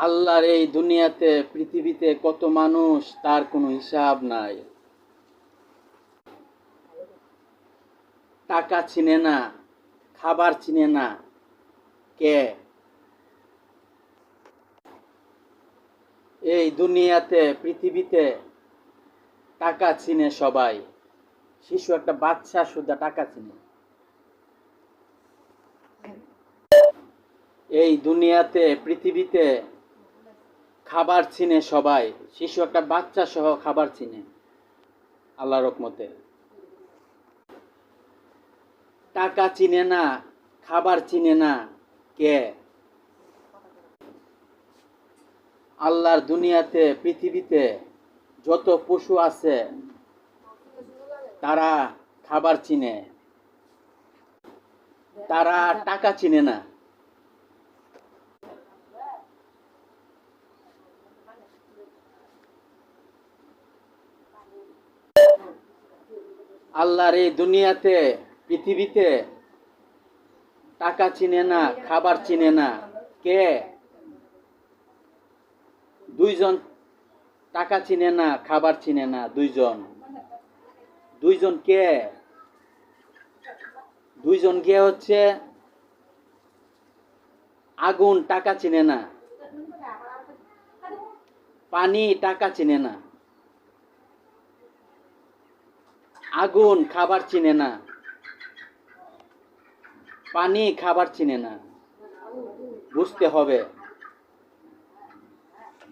আল্লাহর এই দুনিয়াতে পৃথিবীতে কত মানুষ তার কোনো হিসাব নাই। টাকা চিনে না, খাবার চিনে না, কে? এই দুনিয়াতে পৃথিবীতে টাকা চিনে সবাই। শিশু একটা বাচ্চা শুদ্ধ টাকা চিনে। এই দুনিয়াতে পৃথিবীতে খাবার চিনে সবাই। শিশু একটা বাচ্চা সহ খাবার চিনে আল্লাহর রহমতে। টাকা চিনে না, খাবার চিনে না, কে? আল্লাহর দুনিয়াতে পৃথিবীতে যত পশু আছে তারা খাবার চিনে, তারা টাকা চিনে না। আল্লাহর এই দুনিয়াতে পৃথিবীতে টাকা চিনে না, খাবার চিনে না, কে? দুইজন টাকা চিনে না, খাবার চিনে না, দুইজন। দুইজন কে? দুইজন কে হচ্ছে আগুন টাকা চিনে না, পানি টাকা চিনে না। আগুন খাবার চিনে না, পানি খাবার চিনে না। বুঝতে হবে।